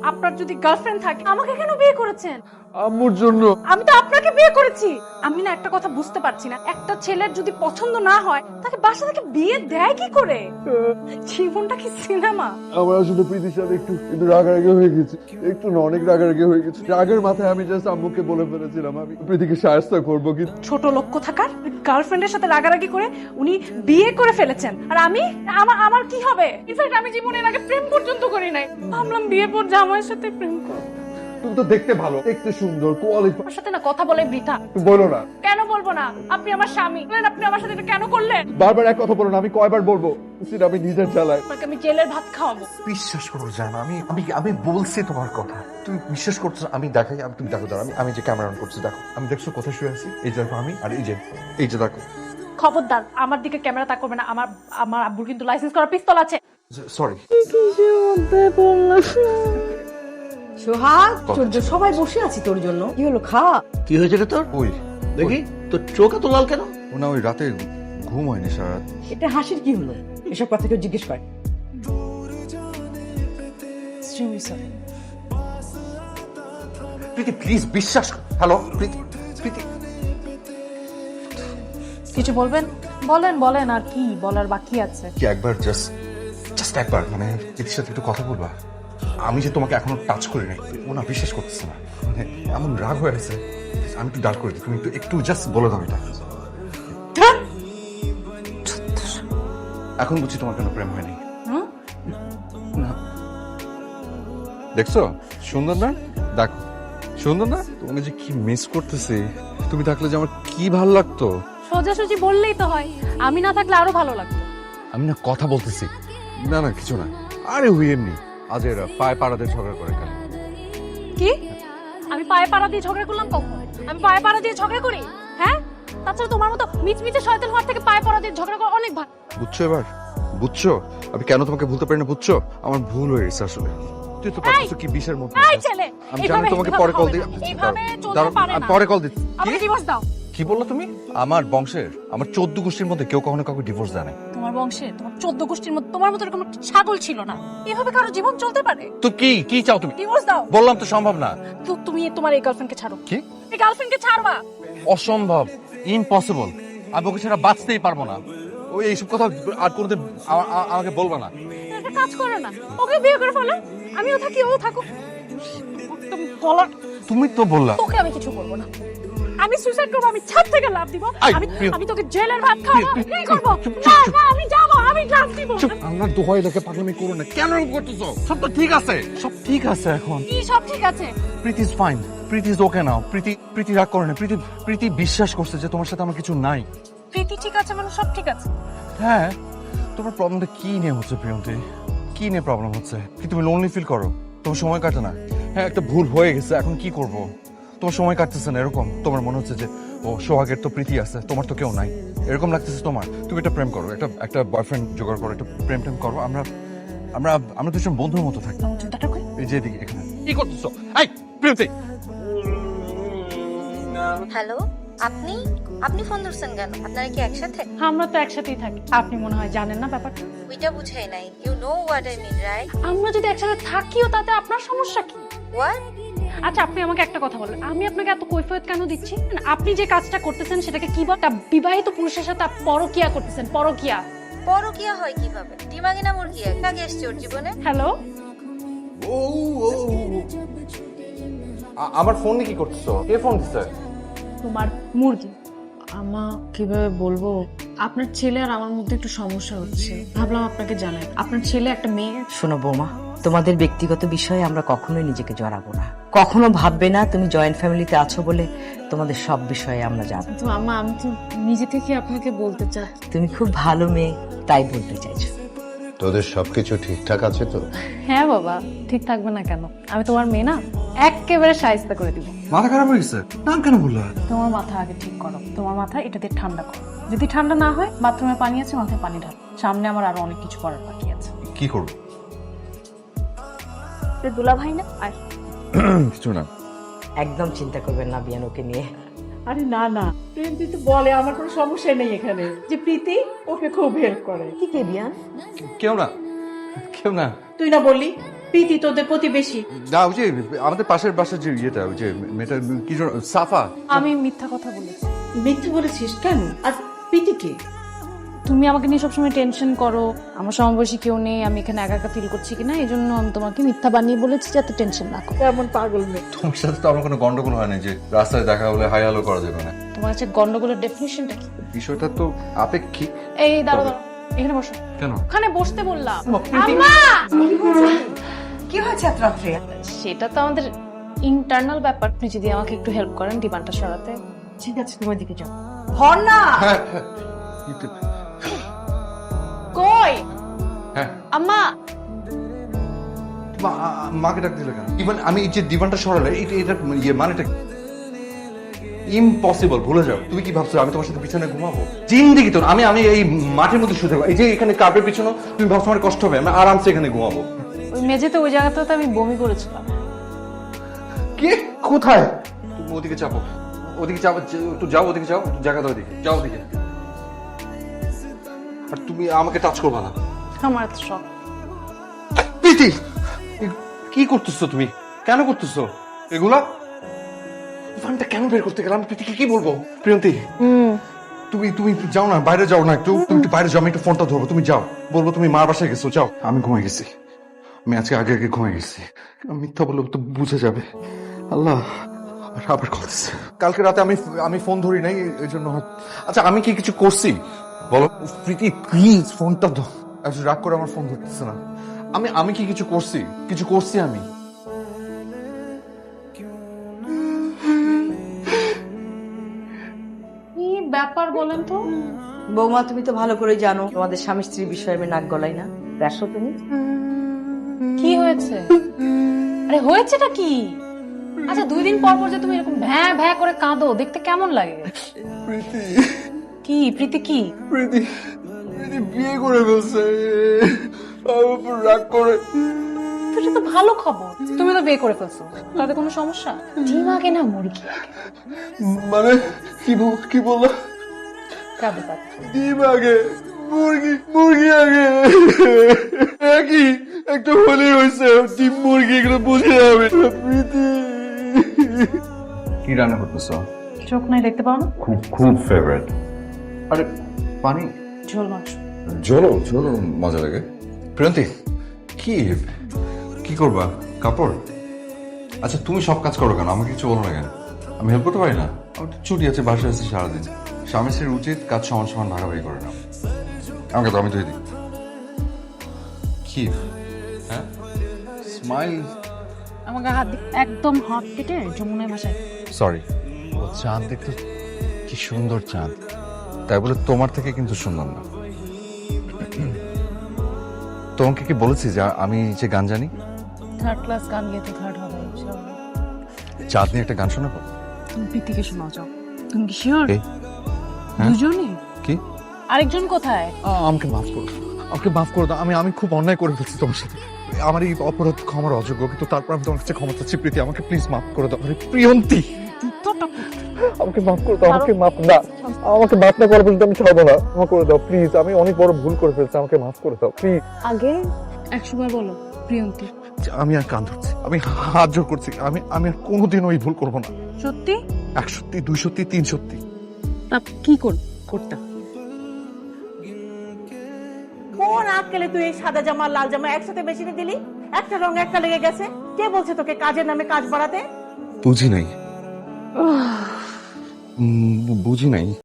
আপনার যদি গার্লফ্রেন্ড থাকে আমাকে কেন বিয়ে করেছেন? আম্মুর জন্য। আমি তো আপনাকে বিয়ে করেছি। আমি না একটা কথা বুঝতে পারছি না, একটা ছেলের যদি পছন্দ না হয় তাকে বাসা থেকে বিয়ে দেয় কি করে? জীবনটা কি সিনেমা? আমার আসলে প্রীতির সাথে একটু রাগারাগি হয়ে গেছে, একটু না অনেক রাগারাগি হয়ে গেছে। রাগের মাথায় আমি জাস্ট আম্মুকে বলে ফেলেছিলাম আমি প্রীতিকে সাহায্য করবো, কিন্তু ছোট লক্ষ্য থাকার গার্লফ্রেন্ডের সাথে রাগারাগি করে উনি বিয়ে করে ফেলেছেন, আর আমি আমার আমার কি হবে? ইনফ্যাক্ট আমি জীবনে এর আগে প্রেম পর্যন্ত করি নাই, ভাবলাম বিয়ে পর জামাইয়ের সাথে প্রেম করব। তুমি তো দেখতে ভালো, দেখতে সুন্দর, কোয়ালিফাই। আমার সাথে না কথা বলে বৃথা। বলো না। কেন বলবো না? আপনি আমার স্বামী, আপনি আমার সাথে এটা কেন করলেন? বারবার এক কথা বলো না, আমি কয়বার বলবো? সেটা আমি নিজের জ্বালায়। আপনাকে আমি জেলের ভাত খাওয়াবো। বিশ্বাস করো জান, আমি আমি আমি বলছি তোমার কথা, তুমি বিশ্বাস করছো না? আমি দেখাই, আমি তুমি দেখো, আমি আমি যে ক্যামেরা অন করছি দেখো, আমি দেখছো কোথায় শুয়ে আছি? এই যে দেখো আমি, আর এই যে দেখো। খবরদার আমার দিকে ক্যামেরা তাকাবে না, আমার আমার আব্বুর কিন্তু লাইসেন্স করা পিস্তল আছে। সরি। সোহাগ, সূর্য, সবাই বসে আছি তোর জন্য। কি হলো, খা। কি হয়েছে রে তোর? ওই দেখি তোর চোখ এত লাল কেন? ও না, ওই রাতে ঘুম হয়নি সারা রাত। এটা হাসির কি হলো? এসব কথা কেউ জিজ্ঞেস করে? প্রীতি প্লিজ বিশ্বাস কর। হ্যালো প্রীতি, প্রীতি কিছু বলবেন? বলেন বলেন, আর কি বলার বাকি আছে? কি একবার জাস্ট একবার মানে প্রীতির সাথে একটু কথা বলবা? আমি যে তোমাকে এখনো টাচ করি নাই, ও না বিশ্বাস করতেছে না, মানে এমন রাগ হয়ে আছে। আমি একটু ডাক করে দিই, তুমি একটু জাস্ট বলে দাও এটা। এখন বুঝছি তোমার কেন প্রেম হয়নি। না। দেখছো সুন্দর না? দেখো সুন্দর না? তোমাকে যে কি মিস করতেছি, তুমি থাকলে যে আমার কি ভালো লাগতো। সোজাসুজি বললেই তো হয়, আমি না থাকলে আরো ভালো লাগতো। আমি না কথা বলতেছি। না না কিছু না, আরে হুই এমনি আজ এরা পায়ে পাড়াতে ঝগড়া করে কেন? কি? আমি পায়ে পাড়া দিয়ে ঝগড়া করলাম কখন? আমি পায়ে পাড়া দিয়ে ঝগড়া করি? হ্যাঁ, তাছাড়া তোমার মতো মিচমিচে শয়তান হওয়ার থেকে পায়ে পাড়া দিয়ে ঝগড়া করা অনেক ভালো। বুঝছো এবার? বুঝছো আমি কেন তোমাকে ভুলতে পারি না? বুঝছো আমার ভুল হয়ে গেছে আসলে। তুই তো পারছিস কি বিষের মধ্যে। এই ছেলে, আমি জানি, তোমাকে পরে কল দিই। এইভাবে চলতে দাঁড়াও, পারে আমি না। পরে কল দিচ্ছি। আমাকে ডিভোর্স দাও। কি বললো তুমি? আমার বংশের, আমার 14 গোষ্ঠীর মধ্যে কেউ কখনো কাউকে ডিভোর্স দেয় না। তোমার বংশে, তোমার 14 গোষ্ঠীর মধ্যে তোমার মতো এরকম একটা ছাগল ছিল না। এভাবে কারো জীবন চলতে পারে? তো কি কি চাও তুমি? ডিভোর্স দাও। বললাম তো সম্ভব না। তো তুমি তোমার এই গার্লফ্রেন্ডকে ছাড়ো। কি? এই গার্লফ্রেন্ডকে ছাড়বা? অসম্ভব, ইম্পসিবল। আমি ওকে সেটা বাঁচতেই পারবো না। ওই এইসব কথা আর কোনোদিন আমাকে বলবা না। একটা কাজ করো না, ওকে বিয়ে করে ফেলো। আমিও থাকি, ও থাকুক। তুমি বলো। তুমি তো বললা। তোকে আমি কিছু বলবো না। আমি সুইসাইড করবো, আমি ছাদ থেকে লাফ দিব। আমি প্রিয়। আমি তোকে জেলের ভাত খাওয়াবো, এই করবো। চুপ, না না, আমি যাবো, আমি লাফ দিব। আল্লাহর দোহাই লাগে পাগলামি করো না। কেন এরকম করতেছো? সব তো ঠিক আছে, সব ঠিক আছে এখন। কি সব ঠিক আছে? Preeti is fine, Preeti is okay now. Preeti রাগ করে না। প্রীতি বিশ্বাস করছে যে তোমার সাথে আমার কিছু নাই। প্রীতি ঠিক আছে মানে সব ঠিক আছে? হ্যাঁ, তোমার প্রবলেমটা কি নিয়ে হচ্ছে প্রিয়ন্তি? কি নিয়ে প্রবলেম হচ্ছে? কি তুমি লোনলি ফিল করো? তোমার সময় কাটে না? হ্যাঁ, একটা ভুল হয়ে গেছে, এখন কি করব? তোমার সময় কাটতেছে না এরকম? তোমার মনে হচ্ছে যে ও সোহাগের তো প্রীতি আছে, তোমার তো কেউ নাই, এরকম লাগতেছে তোমার? তুমি একটা প্রেম করো, একটা বয়ফ্রেন্ড জোগাড় করো, একটা প্রেম করো। আমরা আমরা আমরা দুজন বন্ধুর মতো থাকি। আমার চিন্তাটা কই? এই যে এদিকে এখানে কি করতেছো? এই প্রিয়ন্তি! হ্যালো, আপনি আপনি ফোন ধরছেন কেন? আপনারা কি একসাথে? আমরা তো একসাথেই থাকি, আপনি মনে হয় জানেন না ব্যাপারটা। ওইটা বুঝাই নাই। You know what I mean, right? আমরা যদি একসাথে থাকিও তাতে আপনার সমস্যা কি? হোয়াট? আচ্ছা, আপনি আমাকে একটা কথা বলেন, আমি আপনাকে এত কৈফিয়ত কেন দিচ্ছি? আপনি যে কাজটা করতেছেন সেটাকে কি বলে? বিবাহিত পুরুষের সাথে পরকিয়া করতেছেন। পরকিয়া। পরকিয়া হয় কিভাবে? দিমাগে না মুরগি আগে এসছে ওর জীবনে। হ্যালো, আমার ফোন নিয়ে কি করতেছো? কে ফোন দিছে? তোমার মুরগি। আমা, কিভাবে বলবো, আপনার ছেলে আর আমার মধ্যে একটু সমস্যা হচ্ছে, ভাবলাম আপনাকে জানাই। আপনার ছেলে একটা মেয়ে। শোনো বৌমা, তোমাদের ব্যক্তিগত বিষয়ে আমরা কখনোই নিজেকে জড়াবো না। কখনো ভাববে না তুমি জয়েন্ট ফ্যামিলিতে আছো বলে তোমাদের সব বিষয়ে আমরা জানবো। তো আম্মা, আমি তো নিজে থেকে আপনাকে বলতে চাই। তুমি খুব ভালো মেয়ে, তাই বলতে চাইছো। তোদের সবকিছু ঠিকঠাক আছে তো? হ্যাঁ বাবা, ঠিক থাকবে না কেন? আমি তোমার মেয়ে না, একেবারে শায়েস্তা করে দিব। মাথা খারাপ হয়ে গেছে? নাম কেন বললা? তোমার মাথা আগে ঠিক করো, তোমার মাথা এটা দিয়ে ঠান্ডা করো। যদি ঠান্ডা না হয়, বাথরুমে পানি আছে, মাথায় পানি ঢাল। সামনে আমার আরো অনেক কিছু করার বাকি আছে। কি করবো? দুলা ভাই না, আর কিছু না। একদম চিন্তা করবেন না বিয়ান ওকে নিয়ে। আরে না না, প্রীতি তো বলে আমার কোনো সমস্যা নেই এখানে, যে প্রীতি ওকে খুব হেল্প করে। কি কে বিয়ান? কেউ না, কেউ না। তুই না বললি প্রীতি তোদের প্রতিবেশী। না ওই যে আমাদের পাশের বাসার যে ইয়েটা ওই যে মেয়েটা কি যেন সাফা। আমি মিথ্যা কথা বলেছি। মিথ্যে বলেছিস কেন? আর প্রীতিকে? তুমি আমাকে নিয়ে সবসময় টেনশন করো, আমার সমবয়সী কেউ নেই, আমি এখানে একা একা ফিল করছি কিনা, এই জন্য আমি তোমাকে মিথ্যা বানিয়ে বলেছি যাতে টেনশন না করো। কেমন পাগল মেয়ে। তোমার সাথে তো আমার কোনো গন্ডগোল হয় না যে রাস্তায় দেখা হলে হাই হ্যালো করা যাবে না। তোমার কাছে গন্ডগোলের ডেফিনিশনটা কি? বিষয়টা তো আপেক্ষিক। এই দাঁড়াও দাঁড়াও, এখানে বসো। কেন? ওখানে বসতে বললাম। আম্মা! কি হয়েছে এত রাত্রে? সেটা তো আমাদের ইন্টারনাল ব্যাপার। আপনি যদি আমাকে একটু হেল্প করেন ডিমান্ডটা সরাতে। ঠিক আছে, তোমার দিকে যাও। হর না। হ্যাঁ কই হ্যাঁ আম্মা? মাকে ডাক দিলে কেন? ইভেন আমি এই যে দিবানটা সরালে এটা ইয়ে মানেটা ইম্পসিবল। ভুলে যাও। তুমি কি ভাবছো আমি তোমার সাথে বিছানায় ঘুমাবো? জিন্দেগি তো আমি এই মাঠের মধ্যে শুতে পারবো। এই যে এখানে কার্পের পিছনে তুমি ভাবছো আমার কষ্ট হবে? আমি আরামসে এখানে ঘুমাবো। ওই মেঝেতে ওই জায়গাটাতে আমি বমি করেছিলাম। কে? কোথায়? তুমি ওদিকে চাপো, ওদিকে চাপো, একটু যাও ওদিকে, যাও একটু জায়গা দাও, ওদিকে যাও ওদিকে। আর তুমি আমাকে টাচ করবা না। আমার এত শখ। প্রীতি কি করতেছো তুমি? কেন করতেছো এগুলা? ফানটা কেন বের করতে গেলাম? প্রীতিকে কি বলবো? প্রিয়ন্তী তুমি তুমি যাও না, বাইরে যাও না, একটু তুমি একটু বাইরে যাও, আমি একটু ফোনটা ধরবো। তুমি যাও, বলবো তুমি মার বাসায় গেছো। যাও। আমি ঘুমাই গেছি, আমি আজকে আগে আগে ঘুমাই গেছি। মিথ্যা বললে তো বুঝে যাবে। আল্লাহ আবার করতেছে। কালকে রাতে আমি ফোন ধরি নাই এই জন্য। আচ্ছা আমি কি কিছু করছি বলো? প্রীতি প্লিজ ফোনটা ধর। আচ্ছা রাগ করে আমার ফোন ধরতেছে না। আমি কি কিছু করছি? কিছু করছি আমি? কি ব্যাপার বলেন তো? বৌমা, তুমি তো ভালো করে জানো তোমাদের স্বামী স্ত্রীর বিষয়ে আমি নাক গলাই না। দেখো তুমি কি হয়েছে? আরে হয়েছেটা কি? আচ্ছা 2 দিন পর পর যে তুমি এরকম ভ্যাঁ ভ্যাঁ করে কাঁদো, দেখতে কেমন লাগে? প্রীতি কি প্রীতি? কি প্রীতি প্রীতি বিয়ে করে ফেলছে। আমার উপর রাগ করে। তো এটা তো ভালো খবর, তুমি তো বিয়ে করে ফেলছো, তাতে কোনো সমস্যা? ডিম আগে না মুরগি আগে? মানে কি বললো? কাঁদো কাঁদো। ডিম আগে মুরগি আগে একই একটা হলেই হয়েছে। ডিম মুরগি এগুলো বুঝে যাবে। প্রীতি কি রান্না করতেছো? চোখ নাই দেখতে পাও না? খুব ফেভারিট। আরে পানি ঝোল মাছ। ঝোলো মজা লাগে। প্রিয়ন্তী কি করবা? কাপড়? আচ্ছা তুমি সব কাজ করো কেন? আমাকে কিছু বলো না কেন? আমি হেল্প করতে পারি না? আমার তো ছুটি আছে, বাসায় আছে সারাদিন। স্বামী স্ত্রীর উচিত কাজ সমান সমান ভাগাভাগি করে নাও। আমাকে তো আমি ধুয়ে দিই। কি হ্যাঁ স্মাইল? আমাকে হাত একদম হাত কেটে যমুনায় ভাষায়। সরি। ও চাঁদ দেখতে কি সুন্দর চাঁদ, তাই বলে তোমার থেকে কিন্তু সুন্দর না। তোমাকে কি বলেছি যে আমি যে গান জানি? 3rd ক্লাস গান গেয়ে তো 3rd হবে। চাঁদ নিয়ে একটা গান শোনাবো? তুমি প্রীতিকে শোনাও যাও। তুমি কি শিওর? কে? হ্যাঁ? দুজনে? কি? আরেকজন কোথায়? আমাকে মাফ করো, আমাকে মাফ করে দাও। আমি খুব অন্যায় করে ফেলছি তোমার সাথে। আমার এই অপরাধ ক্ষমার অযোগ্য, কিন্তু তারপর আমি তোমার কাছে ক্ষমা চাচ্ছি। প্রীতি আমাকে প্লিজ মাফ করে দাও। আরে প্রিয়ন্তী আমাকে মাফ করে দাও। আমাকে মাফ না করা পর্যন্ত আমি ছাড়বো না। ক্ষমা করে দাও প্লিজ। আমি অনেক বড় ভুল করে ফেলছি, আমাকে মাফ করে দাও প্লিজ। আগে 100 বার বলো প্রিয়ন্তী। আমি আর কান ধরছি, আমি হাত জোর করছি। আমি আর কোনোদিন ওই ভুল করবো না। সত্যি? 1 সত্যি, 2 সত্যি, 3 সত্যি। তা কি করতে? কোন আজকালে তুই এই সাদা জামা লাল জামা একসাথে মেশিনে দিলি? একটা রং একটা লেগে গেছে। কে বলছে তোকে কাজের নামে কাজ বাড়াতে? বুঝি নাই। বুঝি নাই।